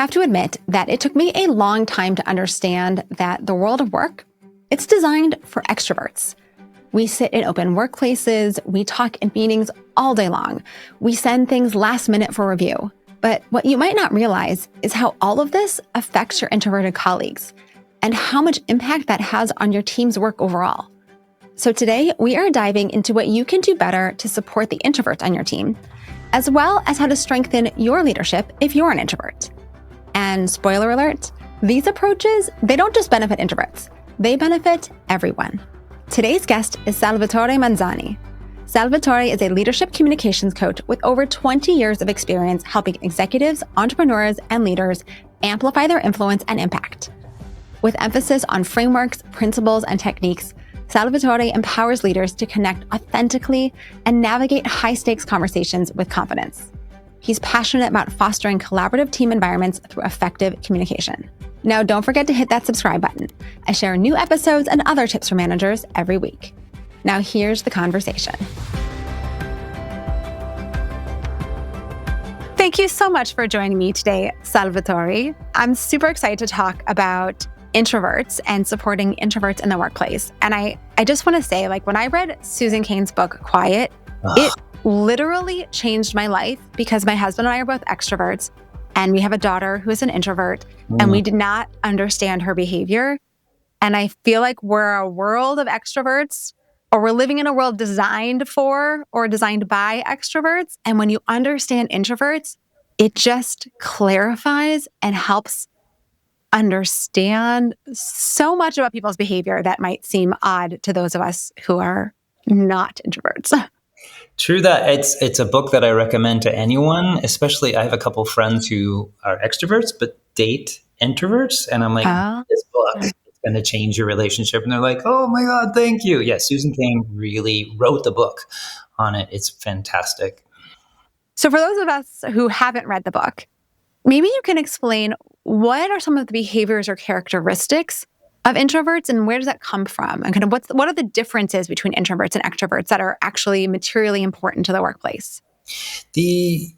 have to admit that it took me a long time to understand that the world of work, it's designed for extroverts. We sit in open workplaces, we talk in meetings all day long, we send things last minute for review. But what you might not realize is how all of this affects your introverted colleagues and how much impact that has on your team's work overall. So today, we are diving into what you can do better to support the introverts on your team, as well as how to strengthen your leadership if you're an introvert. And spoiler alert, these approaches, they don't just benefit introverts, they benefit everyone. Today's guest is Salvatore Manzi. Salvatore is a leadership communications coach with over 20 years of experience helping executives, entrepreneurs, and leaders amplify their influence and impact. With emphasis on frameworks, principles, and techniques, Salvatore empowers leaders to connect authentically and navigate high-stakes conversations with confidence. He's passionate about fostering collaborative team environments through effective communication. Now, don't forget to hit that subscribe button. I share new episodes and other tips for managers every week. Now, here's the conversation. Thank you so much for joining me today, Salvatore. I'm super excited to talk about introverts and supporting introverts in the workplace. And I just want to say, when I read Susan Cain's book, Quiet, it literally changed my life because my husband and I are both extroverts and we have a daughter who is an introvert and we did not understand her behavior. And I feel like we're a world of extroverts, or we're living in a world designed for or designed by extroverts. And when you understand introverts, it just clarifies and helps understand so much about people's behavior that might seem odd to those of us who are not introverts. True that. It's a book that I recommend to anyone, especially I have a couple friends who are extroverts but date introverts. And I'm like, this book is going to change your relationship. And they're like, oh my God, thank you. Yeah, Susan Cain really wrote the book on it. It's fantastic. So for those of us who haven't read the book, maybe you can explain what are some of the behaviors or characteristics of introverts and where does that come from? And kind of what are the differences between introverts and extroverts that are actually materially important to the workplace? The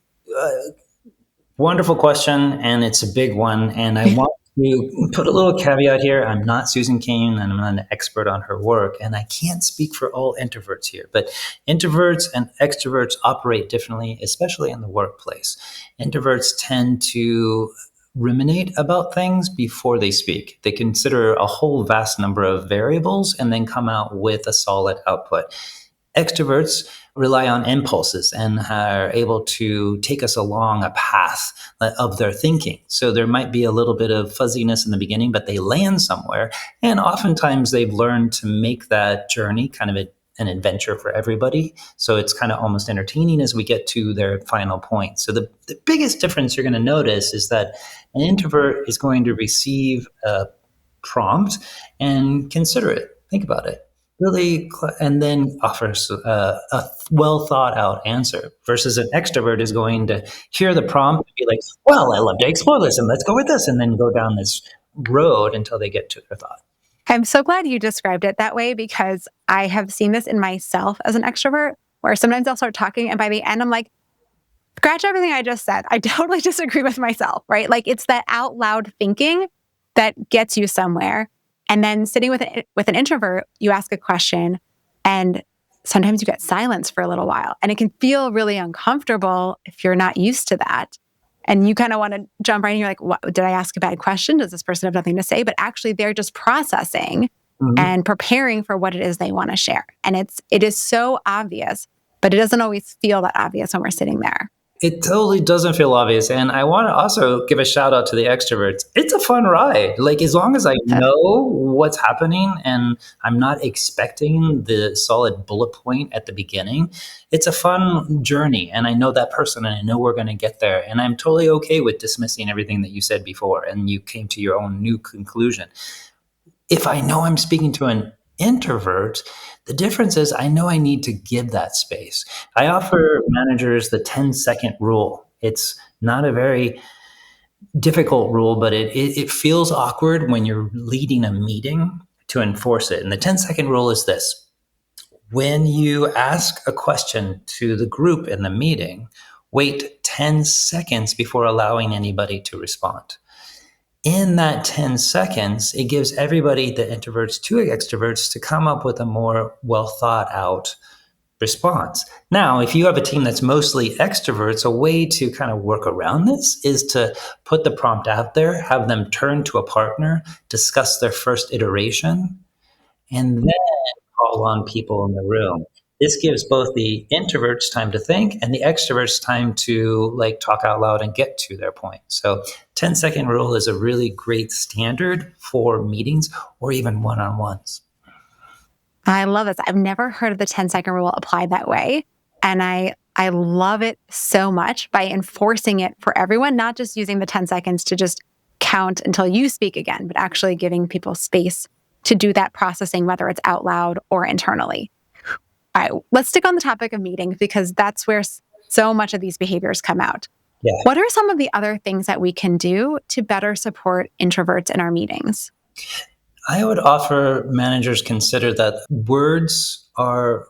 wonderful question, and it's a big one. And I want to put a little caveat here. I'm not Susan Cain, and I'm not an expert on her work, and I can't speak for all introverts here. But introverts and extroverts operate differently, especially in the workplace. Introverts tend to ruminate about things before they speak. They consider a whole vast number of variables and then come out with a solid output. Extroverts rely on impulses and are able to take us along a path of their thinking. So there might be a little bit of fuzziness in the beginning, but they land somewhere. And oftentimes they've learned to make that journey kind of an adventure for everybody. So it's kind of almost entertaining as we get to their final point. So the biggest difference you're going to notice is that an introvert is going to receive a prompt and consider it, think about it, really, and then offers a well thought out answer, versus an extrovert is going to hear the prompt and be like, well, I love to explore this and let's go with this, and then go down this road until they get to their thought. I'm so glad you described it that way because I have seen this in myself as an extrovert where sometimes I'll start talking and by the end I'm like, scratch everything I just said. I totally disagree with myself, right? It's that out loud thinking that gets you somewhere. And then sitting with an introvert, you ask a question and sometimes you get silence for a little while. And it can feel really uncomfortable if you're not used to that. And you kind of want to jump right in. You're like, what, did I ask a bad question? Does this person have nothing to say? But actually, they're just processing and preparing for what it is they want to share. And it is so obvious, but it doesn't always feel that obvious when we're sitting there. It totally doesn't feel obvious. And I want to also give a shout out to the extroverts. It's a fun ride. As long as I know what's happening and I'm not expecting the solid bullet point at the beginning, it's a fun journey. And I know that person and I know we're going to get there. And I'm totally okay with dismissing everything that you said before and you came to your own new conclusion. If I know I'm speaking to an introvert, the difference is I know I need to give that space. I offer managers the 10-second rule. It's not a very difficult rule, but it feels awkward when you're leading a meeting to enforce it. And the 10-second rule is this. When you ask a question to the group in the meeting, wait 10 seconds before allowing anybody to respond. In that 10 seconds, it gives everybody, the introverts to extroverts, to come up with a more well thought out response. Now, if you have a team that's mostly extroverts, a way to kind of work around this is to put the prompt out there, have them turn to a partner, discuss their first iteration, and then call on people in the room. This gives both the introverts time to think and the extroverts time to like talk out loud and get to their point. So 10-second rule is a really great standard for meetings or even one-on-ones. I love this. I've never heard of the 10-second rule applied that way. And I love it so much by enforcing it for everyone, not just using the 10 seconds to just count until you speak again, but actually giving people space to do that processing, whether it's out loud or internally. All right, let's stick on the topic of meetings because that's where so much of these behaviors come out. Yeah. What are some of the other things that we can do to better support introverts in our meetings? I would offer managers consider that words are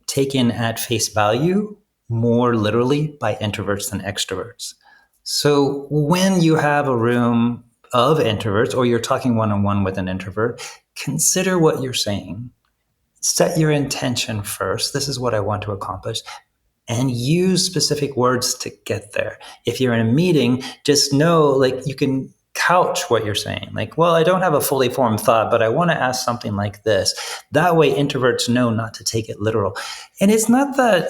taken at face value more literally by introverts than extroverts. So when you have a room of introverts or you're talking one-on-one with an introvert, consider what you're saying. Set your intention first. This is what I want to accomplish. And use specific words to get there. If you're in a meeting, just know like you can couch what you're saying. Like, well, I don't have a fully formed thought, but I want to ask something like this. That way introverts know not to take it literal. And it's not that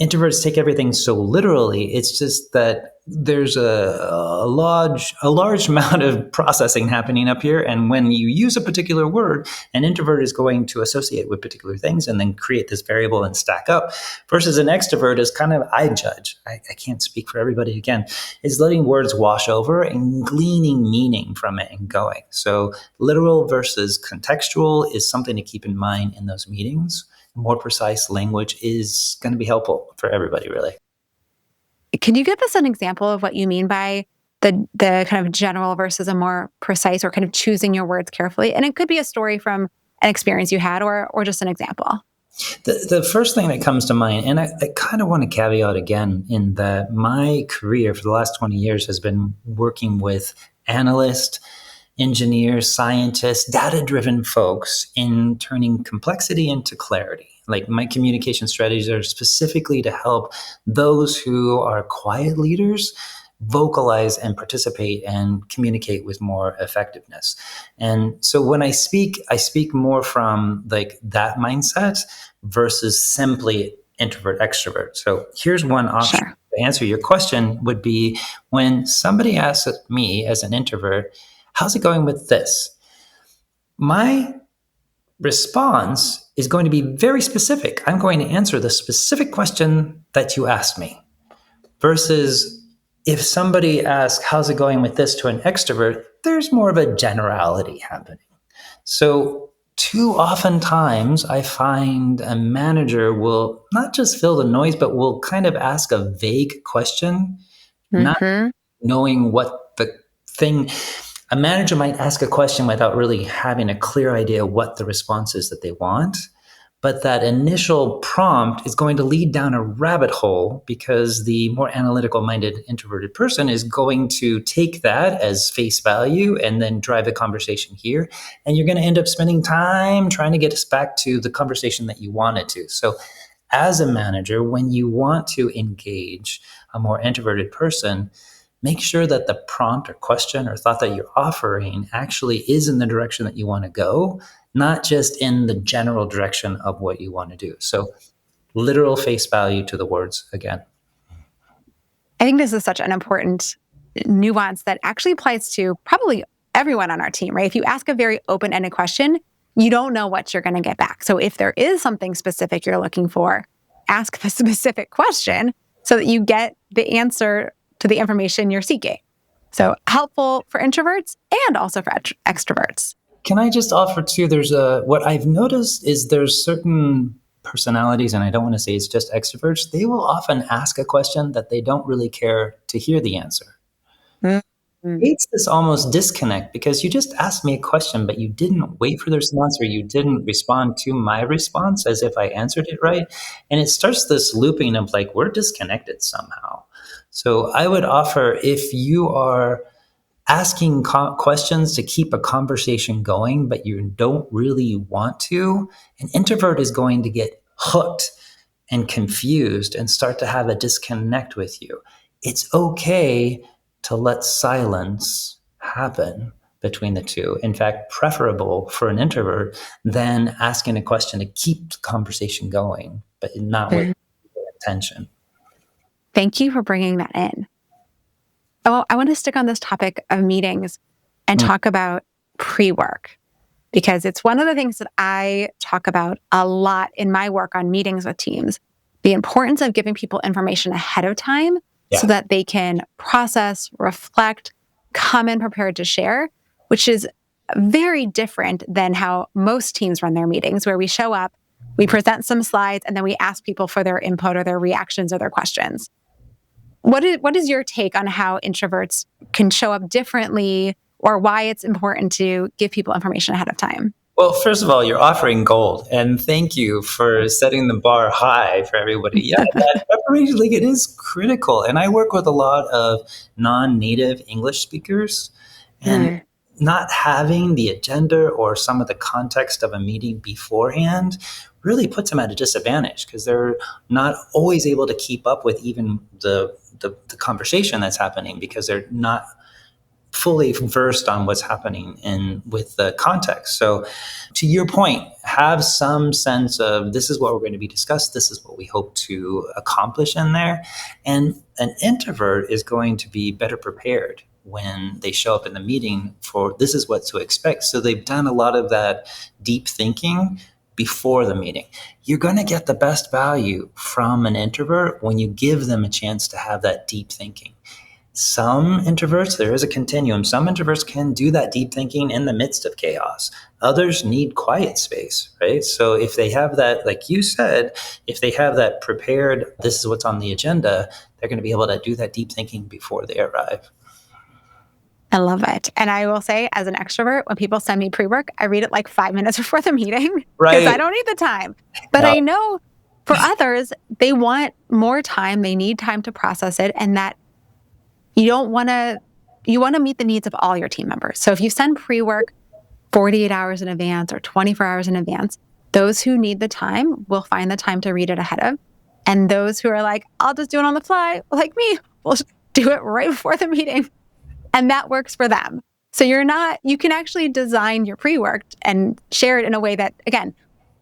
introverts take everything so literally. It's just that there's a large amount of processing happening up here. And when you use a particular word, an introvert is going to associate with particular things and then create this variable and stack up. Versus an extrovert is kind of, I judge, I can't speak for everybody again, is letting words wash over and gleaning meaning from it and going. So literal versus contextual is something to keep in mind in those meetings. More precise language is going to be helpful for everybody, really. Can you give us an example of what you mean by the kind of general versus a more precise, or kind of choosing your words carefully? And it could be a story from an experience you had or just an example. The first thing that comes to mind, and I kind of want to caveat again in that my career for the last 20 years has been working with analysts, engineers, scientists, data-driven folks in turning complexity into clarity. Like my communication strategies are specifically to help those who are quiet leaders vocalize and participate and communicate with more effectiveness. And so when I speak more from like that mindset versus simply introvert extrovert. So here's one option. Sure. To answer your question would be when somebody asks me as an introvert, how's it going with this? My response is going to be very specific. I'm going to answer the specific question that you asked me. Versus if somebody asks, how's it going with this to an extrovert, there's more of a generality happening. So too often times I find a manager will not just fill the noise, but will kind of ask a vague question, not knowing what the thing. A manager might ask a question without really having a clear idea what the response is that they want. But that initial prompt is going to lead down a rabbit hole because the more analytical minded introverted person is going to take that as face value and then drive the conversation here. And you're going to end up spending time trying to get us back to the conversation that you wanted to. So as a manager, when you want to engage a more introverted person, make sure that the prompt or question or thought that you're offering actually is in the direction that you want to go, not just in the general direction of what you want to do. So literal face value to the words again. I think this is such an important nuance that actually applies to probably everyone on our team, right? If you ask a very open-ended question, you don't know what you're going to get back. So if there is something specific you're looking for, ask the specific question so that you get the answer to the information you're seeking. So helpful for introverts and also for extroverts. Can I just offer too, what I've noticed is there's certain personalities, and I don't want to say it's just extroverts, they will often ask a question that they don't really care to hear the answer. It's this almost disconnect because you just asked me a question, but you didn't wait for the response or you didn't respond to my response as if I answered it right. And it starts this looping of like, we're disconnected somehow. So I would offer, if you are asking questions to keep a conversation going, but you don't really want to, an introvert is going to get hooked and confused and start to have a disconnect with you. It's okay to let silence happen between the two. In fact, preferable for an introvert than asking a question to keep the conversation going, but not with attention. Thank you for bringing that in. Oh, I want to stick on this topic of meetings and talk about pre-work, because it's one of the things that I talk about a lot in my work on meetings with teams. The importance of giving people information ahead of time so that they can process, reflect, come in prepared to share, which is very different than how most teams run their meetings, where we show up, we present some slides, and then we ask people for their input or their reactions or their questions. What is your take on how introverts can show up differently, or why it's important to give people information ahead of time? Well, first of all, you're offering gold, and thank you for setting the bar high for everybody. Yeah, that preparation, like, it is critical. And I work with a lot of non-native English speakers, and not having the agenda or some of the context of a meeting beforehand really puts them at a disadvantage, because they're not always able to keep up with even the conversation that's happening, because they're not fully versed on what's happening in with the context. So to your point, have some sense of, this is what we're going to be discussed, this is what we hope to accomplish in there. And an introvert is going to be better prepared when they show up in the meeting for, this is what to expect. So they've done a lot of that deep thinking before the meeting. You're going to get the best value from an introvert when you give them a chance to have that deep thinking. Some introverts, there is a continuum. Some introverts can do that deep thinking in the midst of chaos. Others need quiet space, right? So if they have that, like you said, if they have that prepared, this is what's on the agenda, they're going to be able to do that deep thinking before they arrive. I love it. And I will say, as an extrovert, when people send me pre-work, I read it like 5 minutes before the meeting, because I don't need the time. But No. I know for others, they want more time. They need time to process it. And that you want to meet the needs of all your team members. So if you send pre-work 48 hours in advance or 24 hours in advance, those who need the time will find the time to read it ahead of. And those who are like, I'll just do it on the fly, like me, will do it right before the meeting. And that works for them. So you can actually design your pre-work and share it in a way that, again,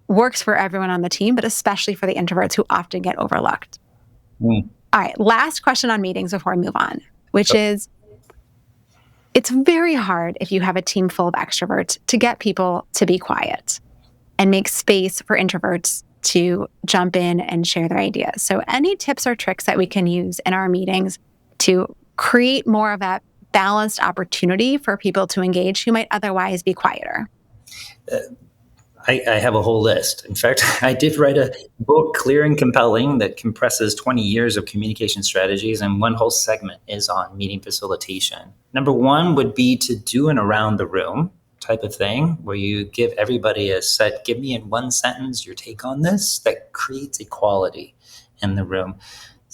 works for everyone on the team, but especially for the introverts who often get overlooked. All right, last question on meetings before we move on, which is, it's very hard if you have a team full of extroverts to get people to be quiet and make space for introverts to jump in and share their ideas. So any tips or tricks that we can use in our meetings to create more of that balanced opportunity for people to engage who might otherwise be quieter? I have a whole list. In fact, I did write a book, Clear and Compelling, that compresses 20 years of communication strategies, and one whole segment is on meeting facilitation. Number one would be to do an around the room type of thing, where you give everybody a set, give me in one sentence your take on this, that creates equality in the room.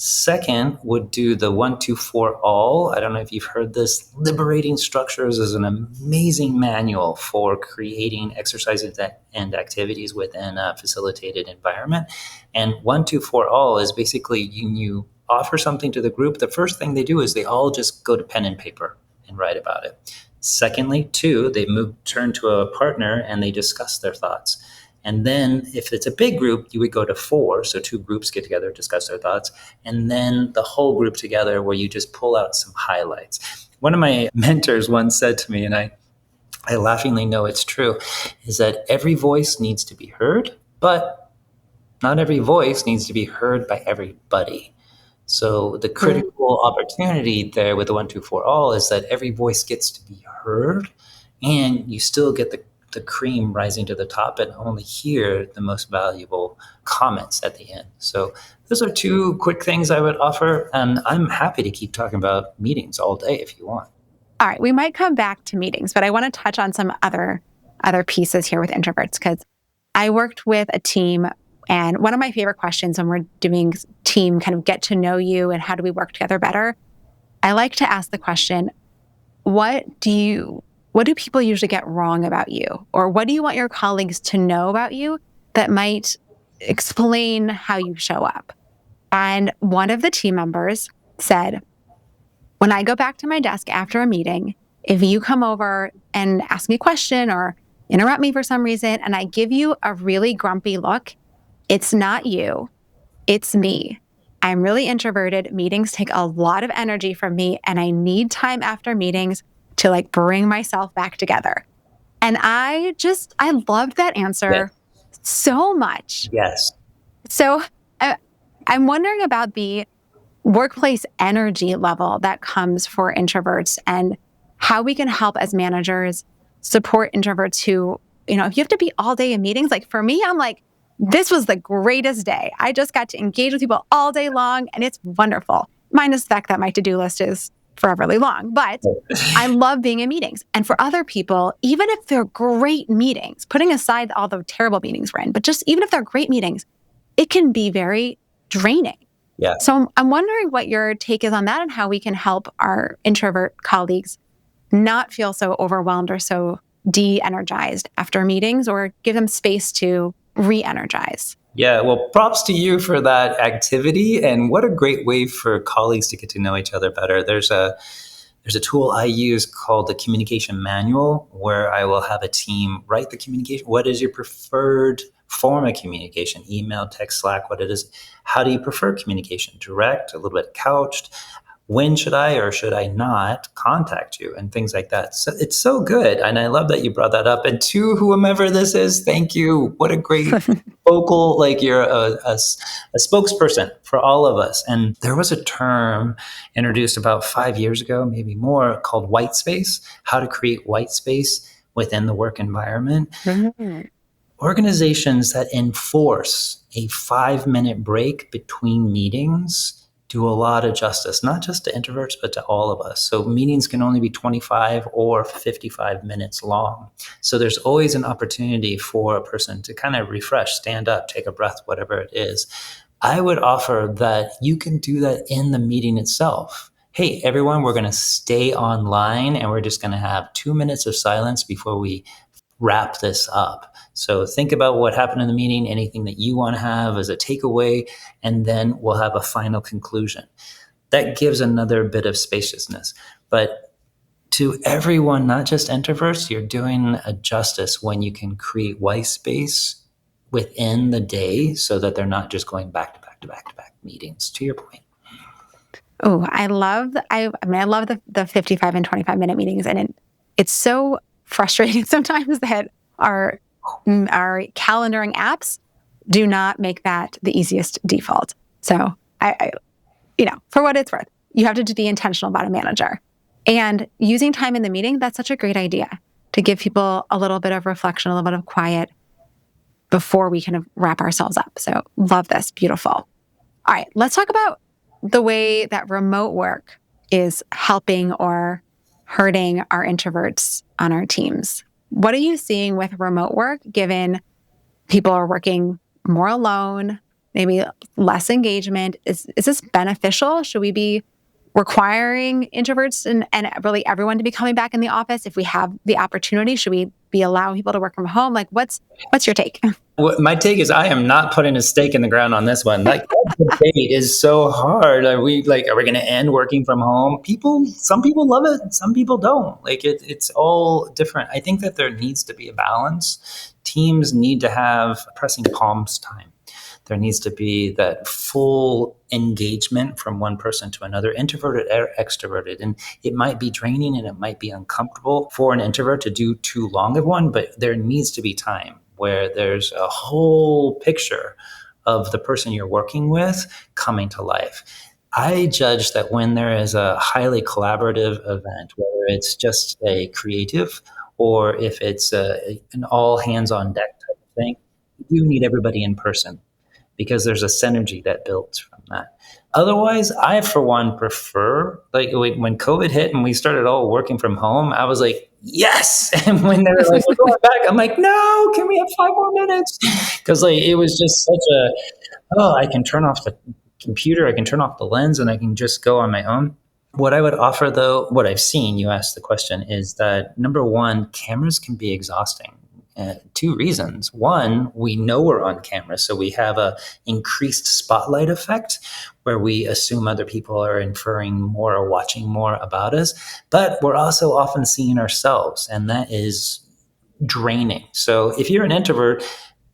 Second would do the 1, 2, 4 all. I don't know if you've heard this. Liberating Structures is an amazing manual for creating exercises and activities within a facilitated environment. And 1, 2, 4 all is basically, you offer something to the group. The first thing they do is they all just go to pen and paper and write about it. Secondly, 2, they turn to a partner and they discuss their thoughts. And then if it's a big group, you would go to 4. So 2 groups get together, discuss their thoughts. And then the whole group together, where you just pull out some highlights. One of my mentors once said to me, and I laughingly know it's true, is that every voice needs to be heard, but not every voice needs to be heard by everybody. So the critical opportunity there with the 1, 2, 4 all is that every voice gets to be heard, and you still get the cream rising to the top and only hear the most valuable comments at the end. So those are 2 quick things I would offer. And I'm happy to keep talking about meetings all day if you want. All right, we might come back to meetings, but I want to touch on some other pieces here with introverts, because I worked with a team And one of my favorite questions when we're doing team kind of get to know you and how do we work together better, I like to ask the question, what do people usually get wrong about you? Or what do you want your colleagues to know about you that might explain how you show up? And one of the team members said, when I go back to my desk after a meeting, if you come over and ask me a question or interrupt me for some reason, and I give you a really grumpy look, it's not you, it's me. I'm really introverted. Meetings take a lot of energy from me, and I need time after meetings to like bring myself back together. And I loved that Yes. answer so much. Yes. So I'm wondering about the workplace energy level that comes for introverts and how we can help as managers support introverts who, if you have to be all day in meetings, like for me, I'm like, this was the greatest day. I just got to engage with people all day long and it's wonderful. Minus the fact that my to-do list is foreverly long, but I love being in meetings. And for other people, even if they're great meetings, putting aside all the terrible meetings we're in, but just even if they're great meetings, it can be very draining. Yeah. So I'm wondering what your take is on that and how we can help our introvert colleagues not feel so overwhelmed or so de-energized after meetings, or give them space to re-energize. Yeah, well, props to you for that activity, and what a great way for colleagues to get to know each other better. There's a tool I use called the communication manual, where I will have a team write the communication. What is your preferred form of communication? Email, text, Slack, what it is. How do you prefer communication? Direct, a little bit couched? When should I or should I not contact you, and things like that. So it's so good. And I love that you brought that up. And to whomever this is, thank you. What a great vocal, like you're a spokesperson for all of us. And there was a term introduced about 5 years ago, maybe more, called white space, how to create white space within the work environment. Mm-hmm. Organizations that enforce a 5-minute break between meetings do a lot of justice, not just to introverts, but to all of us. So meetings can only be 25 or 55 minutes long. So there's always an opportunity for a person to kind of refresh, stand up, take a breath, whatever it is. I would offer that you can do that in the meeting itself. Hey, everyone, we're going to stay online and we're just going to have 2 minutes of silence before we wrap this up. So think about what happened in the meeting, anything that you want to have as a takeaway, and then we'll have a final conclusion. That gives another bit of spaciousness. But to everyone, not just introverts, you're doing a justice when you can create white space within the day so that they're not just going back to back to back to back meetings, to your point. Oh, I love the 55 and 25-minute meetings. And it's so frustrating sometimes that our calendaring apps do not make that the easiest default. So I for what it's worth, you have to be intentional about a manager. And using time in the meeting, that's such a great idea to give people a little bit of reflection, a little bit of quiet before we kind of wrap ourselves up. So love this. Beautiful. All right, let's talk about the way that remote work is helping or hurting our introverts on our teams. What are you seeing with remote work, given people are working more alone, maybe less engagement? Is this beneficial? Should we be requiring introverts and really everyone to be coming back in the office if we have the opportunity? Should we be allowing people to work from home? Like, what's your take? My take is I am not putting a stake in the ground on this one. Like, that debate is so hard. Are we going to end working from home? Some people love it, some people don't. Like, it's all different. I think that there needs to be a balance. Teams need to have pressing palms time. There needs to be that full engagement from one person to another, introverted or extroverted. And it might be draining and it might be uncomfortable for an introvert to do too long of one, but there needs to be time where there's a whole picture of the person you're working with coming to life. I judge that when there is a highly collaborative event, whether it's just a creative or if it's an all hands on deck type of thing, you need everybody in person. because there's a synergy that builds from that. Otherwise, I, for one, prefer, like when COVID hit and we started all working from home, I was like, yes. And when they were like, we're going back, I'm like, no, can we have 5 more minutes? Because like it was just such I can turn off the computer, I can turn off the lens, and I can just go on my own. What I would offer, though, what I've seen, you asked the question, is that number one, cameras can be exhausting. Two reasons. One, we know we're on camera, so we have a increased spotlight effect where we assume other people are inferring more or watching more about us. But we're also often seeing ourselves, and that is draining. So if you're an introvert,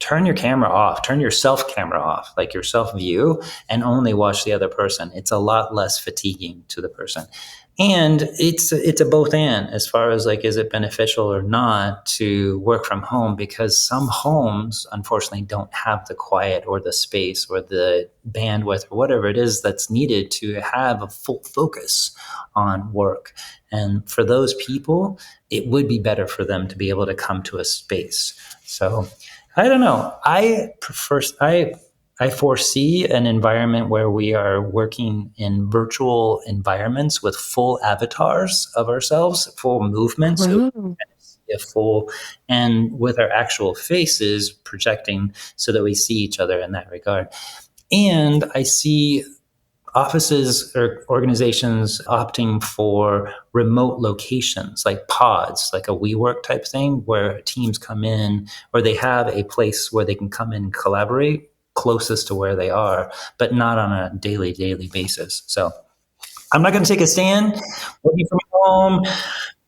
turn your camera off, turn your self camera off, like your self view, and only watch the other person. It's a lot less fatiguing to the person. And it's a both and as far as like, is it beneficial or not to work from home? Because some homes, unfortunately, don't have the quiet or the space or the bandwidth or whatever it is that's needed to have a full focus on work. And for those people, it would be better for them to be able to come to a space. So I don't know. I foresee an environment where we are working in virtual environments with full avatars of ourselves, full movement, so Ooh. a full, and with our actual faces projecting so that we see each other in that regard. And I see offices or organizations opting for remote locations like pods, like a WeWork type thing where teams come in or they have a place where they can come in and collaborate closest to where they are, but not on a daily basis. So I'm not going to take a stand working from home,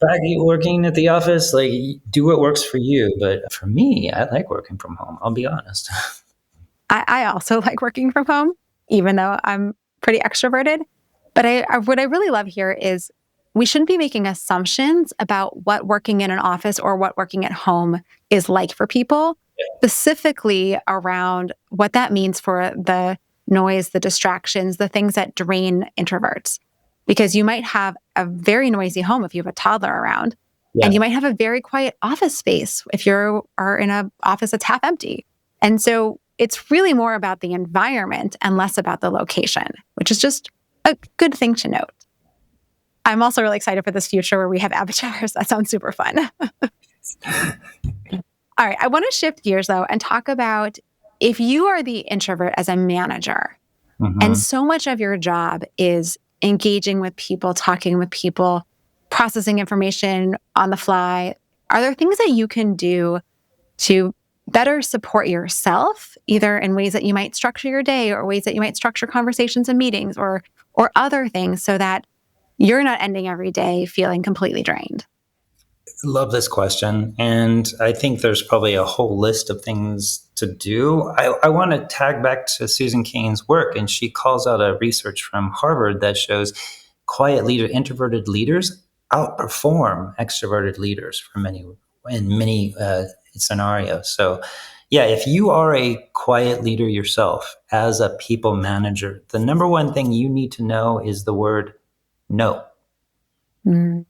back working at the office, like do what works for you. But for me, I like working from home. I'll be honest. I also like working from home, even though I'm pretty extroverted. But what I really love here is we shouldn't be making assumptions about what working in an office or what working at home is like for people, specifically around what that means for the noise, the distractions, the things that drain introverts. Because you might have a very noisy home if you have a toddler around, Yeah. and you might have a very quiet office space if you are in an office that's half empty. And so it's really more about the environment and less about the location, which is just a good thing to note. I'm also really excited for this future where we have avatars. That sounds super fun. All right. I want to shift gears though and talk about if you are the introvert as a manager, and so much of your job is engaging with people, talking with people, processing information on the fly. Are there things that you can do to better support yourself, either in ways that you might structure your day or ways that you might structure conversations and meetings or other things so that you're not ending every day feeling completely drained? Love this question. And I think there's probably a whole list of things to do. I want to tag back to Susan Cain's work, and she calls out a research from Harvard that shows introverted leaders outperform extroverted leaders in many scenarios. So yeah, if you are a quiet leader yourself as a people manager, the number one thing you need to know is the word no. Mm.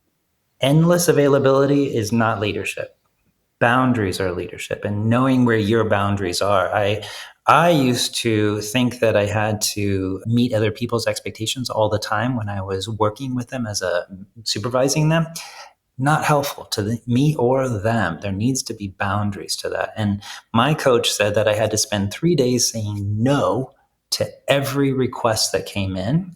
Endless availability is not leadership. Boundaries are leadership, and knowing where your boundaries are. I used to think that I had to meet other people's expectations all the time when I was working with them as a supervising them. Not helpful to me or them. There needs to be boundaries to that. And my coach said that I had to spend 3 days saying no to every request that came in.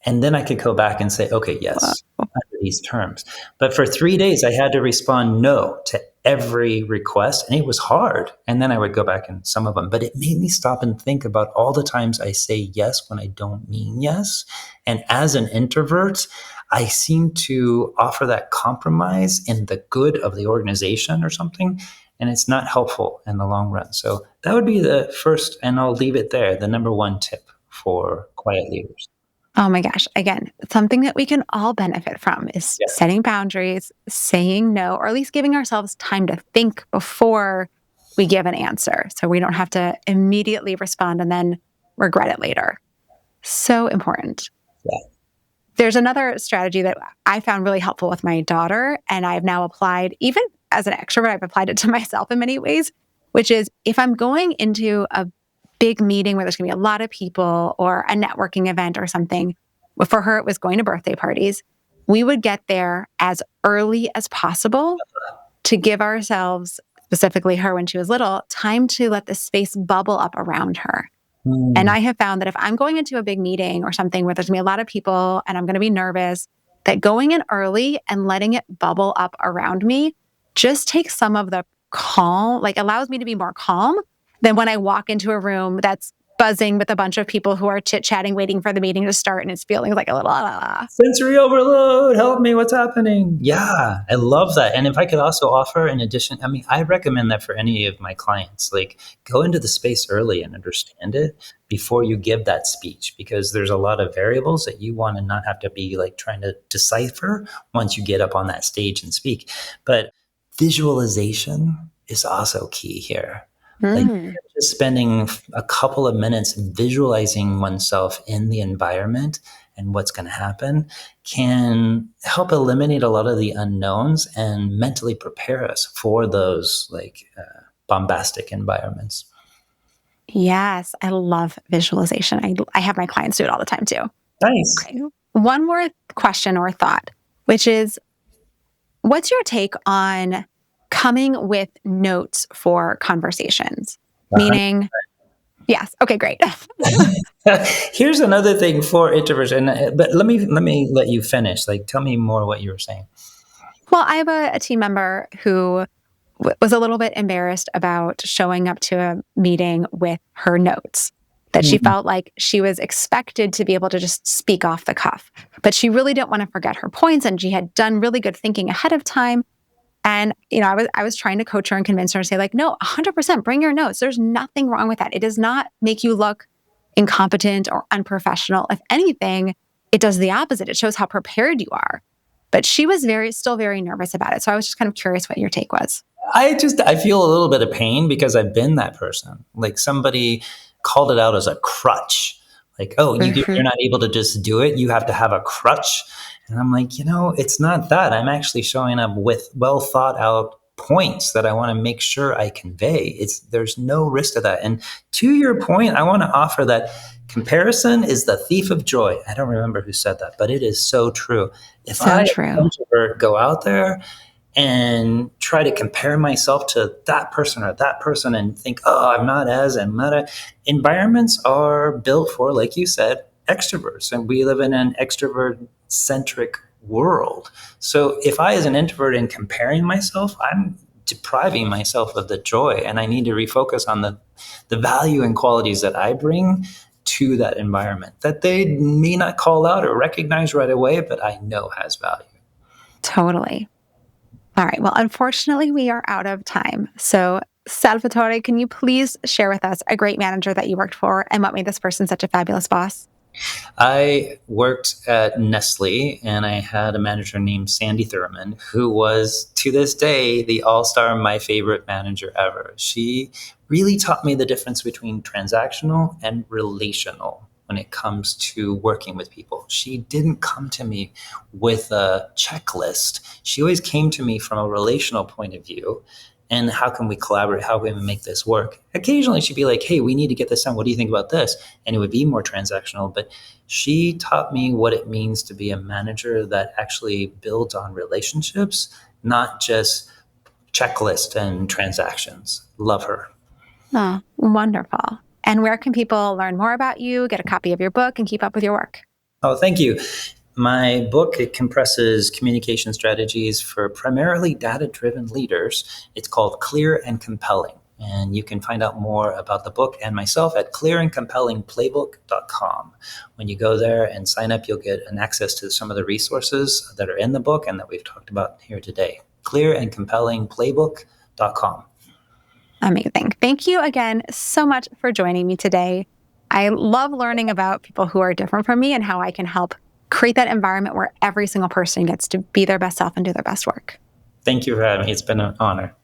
And then I could go back and say, okay, yes, under these terms. But for 3 days, I had to respond no to every request. And it was hard. And then I would go back and some of them. But it made me stop and think about all the times I say yes when I don't mean yes. And as an introvert, I seem to offer that compromise in the good of the organization or something. And it's not helpful in the long run. So that would be the first, and I'll leave it there, the number one tip for quiet leaders. Oh my gosh. Again, something that we can all benefit from is setting boundaries, saying no, or at least giving ourselves time to think before we give an answer. So we don't have to immediately respond and then regret it later. So important. Yeah. There's another strategy that I found really helpful with my daughter, and I've now applied, even as an extrovert, I've applied it to myself in many ways, which is if I'm going into a big meeting where there's going to be a lot of people or a networking event or something. But for her, it was going to birthday parties. We would get there as early as possible to give ourselves, specifically her when she was little, time to let the space bubble up around her. And I have found that if I'm going into a big meeting or something where there's going to be a lot of people and I'm going to be nervous, that going in early and letting it bubble up around me just takes some of the calm, like allows me to be more calm than when I walk into a room that's buzzing with a bunch of people who are chit-chatting, waiting for the meeting to start, and it's feeling like a little sensory overload. Help me. What's happening? Yeah, I love that. And if I could also offer in addition, I mean, I recommend that for any of my clients, like go into the space early and understand it before you give that speech, because there's a lot of variables that you want to not have to be like trying to decipher once you get up on that stage and speak. But visualization is also key here. Like just spending a couple of minutes visualizing oneself in the environment and what's going to happen can help eliminate a lot of the unknowns and mentally prepare us for those bombastic environments. Yes, I love visualization. I have my clients do it all the time too. Nice. Okay. One more question or thought, which is, what's your take on coming with notes for conversations? Meaning, yes. Okay, great. Here's another thing for introverts, but let me let you finish. Like, tell me more what you were saying. Well, I have a team member who was a little bit embarrassed about showing up to a meeting with her notes, that she felt like she was expected to be able to just speak off the cuff, but she really didn't want to forget her points, and she had done really good thinking ahead of time. And, I was trying to coach her and convince her to say, like, no, 100% bring your notes. There's nothing wrong with that. It does not make you look incompetent or unprofessional. If anything, it does the opposite. It shows how prepared you are. But she was still very nervous about it. So I was just kind of curious what your take was. I feel a little bit of pain because I've been that person. Like somebody called it out as a crutch. Like, oh, you're not able to just do it. You have to have a crutch. And I'm like, it's not that. I'm actually showing up with well thought out points that I want to make sure I convey. There's no risk to that. And to your point, I want to offer that comparison is the thief of joy. I don't remember who said that, but it is so true. If I go out there and try to compare myself to that person or that person and think, oh, I'm not as, environments are built for, like you said, extroverts. And we live in an extrovert-centric world. So if I, as an introvert, am comparing myself, I'm depriving myself of the joy. And I need to refocus on the value and qualities that I bring to that environment that they may not call out or recognize right away, but I know has value. Totally. All right. Well, unfortunately, we are out of time. So, Salvatore, can you please share with us a great manager that you worked for and what made this person such a fabulous boss? I worked at Nestle, and I had a manager named Sandy Thurman, who was, to this day, the all-star, my favorite manager ever. She really taught me the difference between transactional and relational when it comes to working with people. She didn't come to me with a checklist. She always came to me from a relational point of view. And how can we collaborate? How can we make this work? Occasionally she'd be like, hey, we need to get this done. What do you think about this? And it would be more transactional. But she taught me what it means to be a manager that actually builds on relationships, not just checklist and transactions. Love her. Oh, wonderful. And where can people learn more about you, get a copy of your book, and keep up with your work? Oh, thank you. My book, it compresses communication strategies for primarily data-driven leaders. It's called Clear and Compelling. And you can find out more about the book and myself at clearandcompellingplaybook.com. When you go there and sign up, you'll get an access to some of the resources that are in the book and that we've talked about here today. Clearandcompellingplaybook.com. Amazing. Thank you again so much for joining me today. I love learning about people who are different from me and how I can help create that environment where every single person gets to be their best self and do their best work. Thank you for having me. It's been an honor.